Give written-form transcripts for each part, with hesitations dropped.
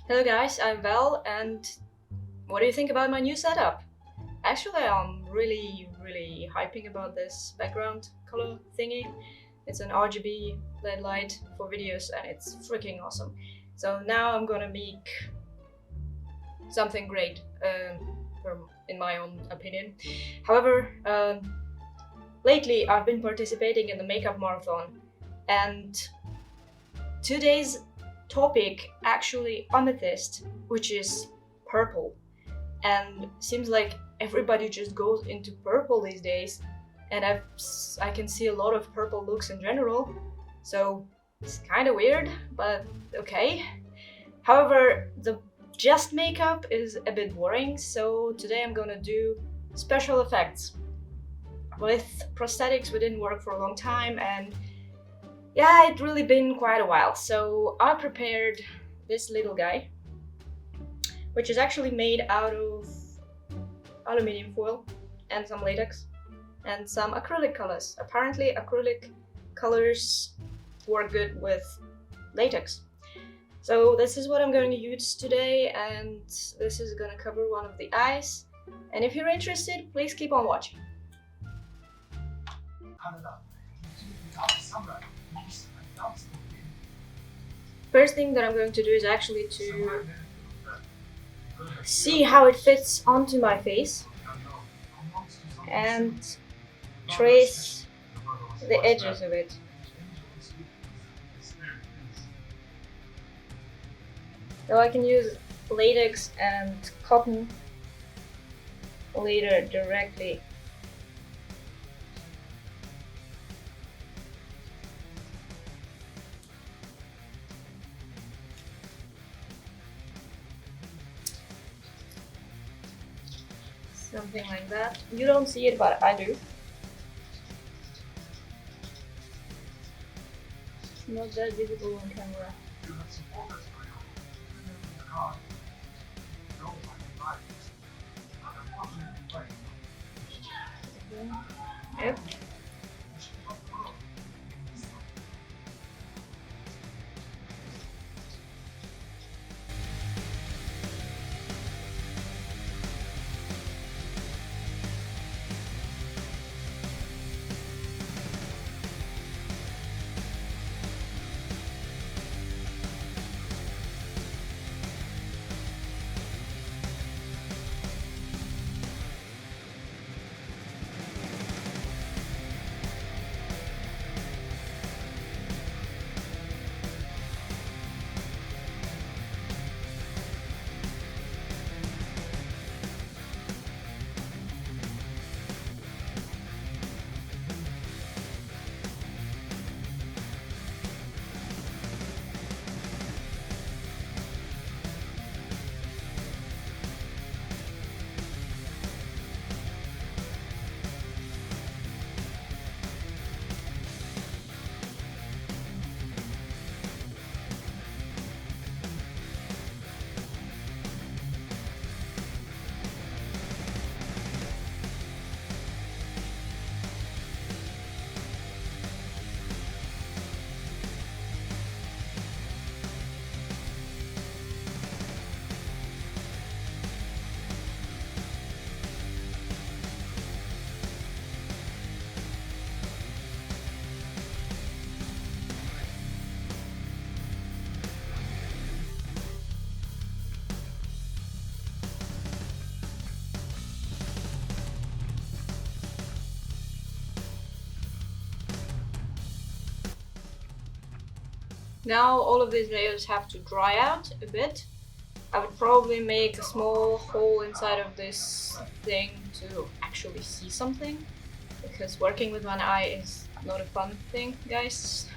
Hello guys, I'm Val, and what do you think about my new setup? Actually, I'm really hyping about this background color thingy. It's an RGB LED light for videos and it's freaking awesome. So now I'm gonna make something great, in my own opinion. However, lately I've been participating in the makeup marathon, and today's topic actually amethyst, which is purple. And seems like everybody just goes into purple these days, and I can see a lot of purple looks in general, so it's kind of weird, but okay. However, the just makeup is a bit boring, so today I'm gonna do special effects. With prosthetics we didn't work for a long time, and yeah, it really been quite a while, so I prepared this little guy, which is actually made out of aluminium foil and some latex and some acrylic colors. Apparently, acrylic colors work good with latex. So this is what I'm going to use today, and this is going to cover one of the eyes. And if you're interested, please keep on watching. First thing that I'm going to do is actually to see how it fits onto my face and trace the edges of it. So I can use latex and cotton later directly. Something like that. You don't see it, but I do. It's not that visible on camera. Yep. Now all of these layers have to dry out a bit. I would probably make a small hole inside of this thing to actually see something, because working with one eye is not a fun thing, guys,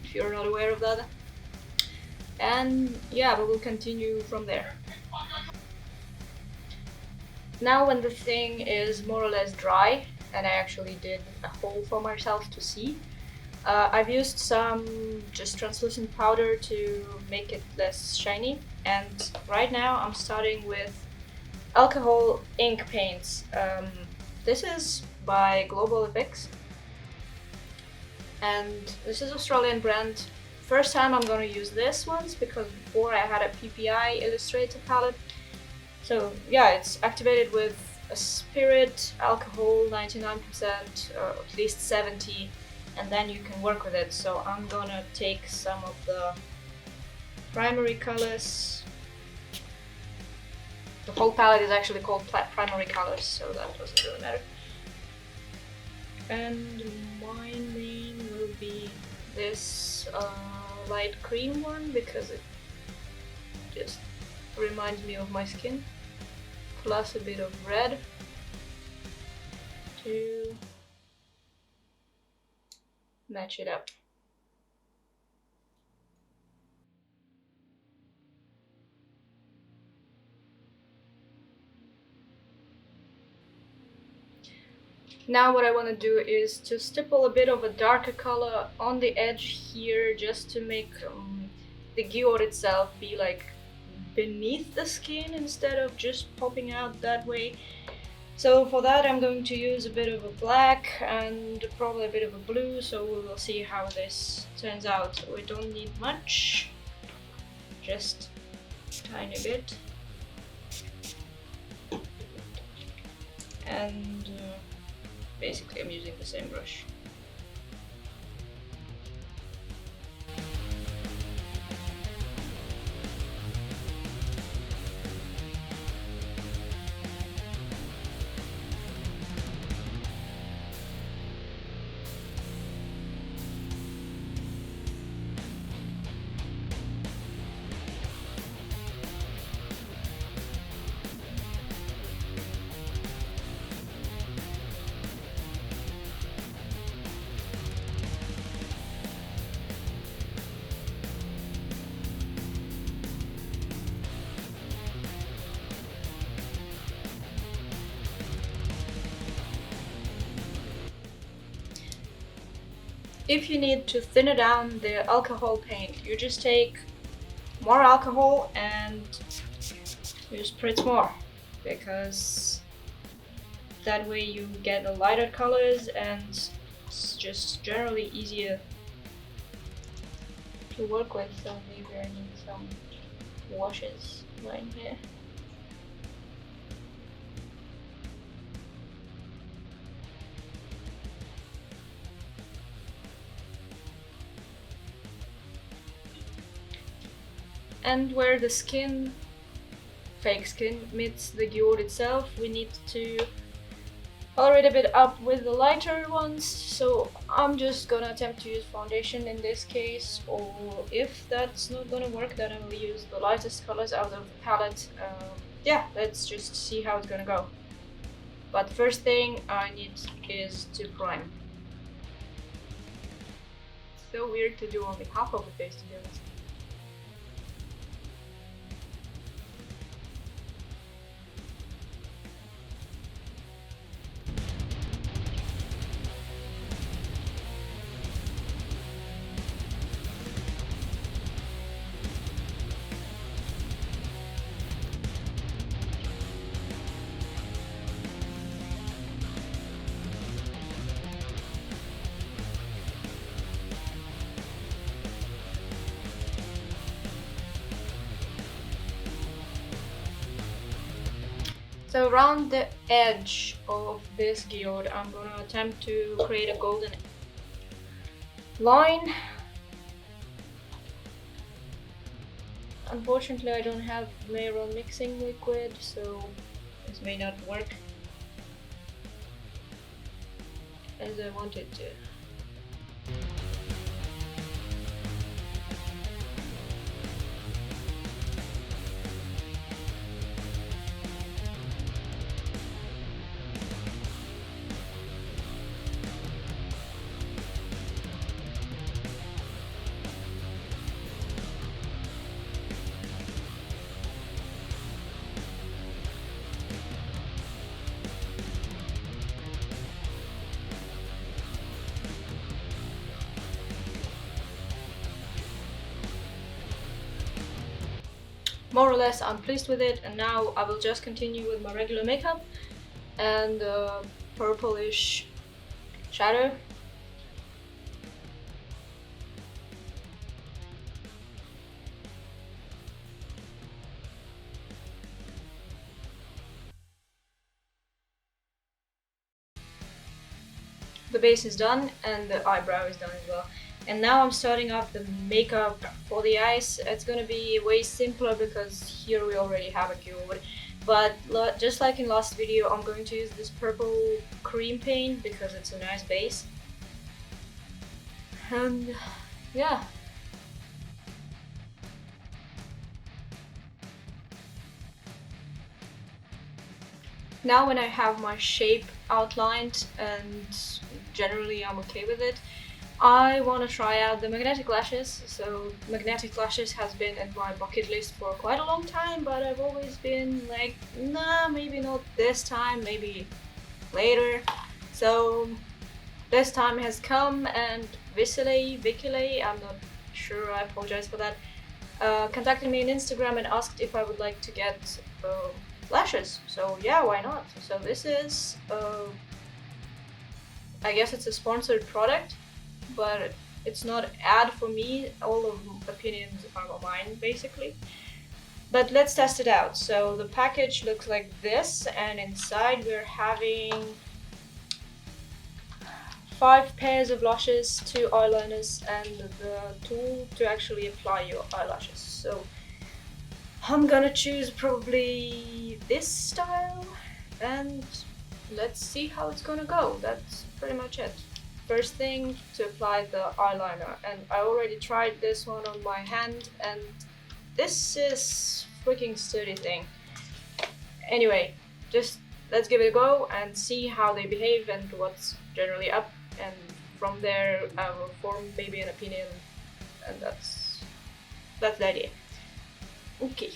if you're not aware of that. And yeah, we will continue from there. Now when the thing is more or less dry, and I actually did a hole for myself to see, I've used some just translucent powder to make it less shiny, and right now I'm starting with alcohol ink paints. This is by Global FX, and this is Australian brand. first time I'm gonna use this ones because before I had a PPI Illustrator palette. So yeah, it's activated with a spirit, alcohol 99%, or at least 70, and then you can work with it. So I'm gonna take some of the primary colors. The whole palette is actually called primary colors, so that doesn't really matter. And my main will be this light cream one because it just reminds me of my skin, plus a bit of red to match it up. Now what I want to do is to stipple a bit of a darker color on the edge here, just to make the geode itself be like beneath the skin instead of just popping out that way. So for that I'm going to use a bit of a black and probably a bit of a blue, so we will see how this turns out. We don't need much, just a tiny bit. And basically I'm using the same brush. If you need to thinner down the alcohol paint, you just take more alcohol and you spritz more, because that way you get the lighter colors and it's just generally easier to work with. So maybe I need some washes right here. And where the skin, fake skin, meets the geode itself, we need to color it a bit up with the lighter ones. So I'm just gonna attempt to use foundation in this case, or if that's not gonna work, then I will use the lightest colors out of the palette. Yeah, let's just see how it's gonna go. But first thing I need is to prime. So weird to do only half of the face, to be honest. So around the edge of this geode, I'm going to attempt to create a golden line. Unfortunately, I don't have mineral mixing liquid, so this may not work as I wanted to. More or less I'm pleased with it, and now I will just continue with my regular makeup and purplish shadow. the base is done and the eyebrow is done as well. And now I'm starting off the makeup for the eyes. It's gonna be way simpler because here we already have a Geode. But just like in last video, I'm going to use this purple cream paint because it's a nice base. And yeah. Now when I have my shape outlined and generally I'm okay with it, I want to try out the magnetic lashes. So magnetic lashes has been at my bucket list for quite a long time, but I've always been like, nah, maybe not this time, maybe later. So this time has come, and Vikile, I'm not sure, I apologize for that, contacted me on Instagram and asked if I would like to get lashes. So yeah, why not? So this is, I guess it's a sponsored product, but it's not an ad for me. All of opinions are mine, basically. But let's test it out. So the package looks like this, and inside we're having 5 pairs of lashes, 2 eyeliners, and the tool to actually apply your eyelashes. So I'm gonna choose probably this style, and let's see how it's gonna go. That's pretty much it. First thing, to apply the eyeliner, and I already tried this one on my hand, and this is freaking sturdy thing. Anyway, just let's give it a go and see how they behave and what's generally up, and from there I will form maybe an opinion, and that's the idea. Okay.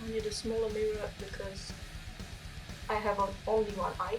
I need a smaller mirror because I have only one eye.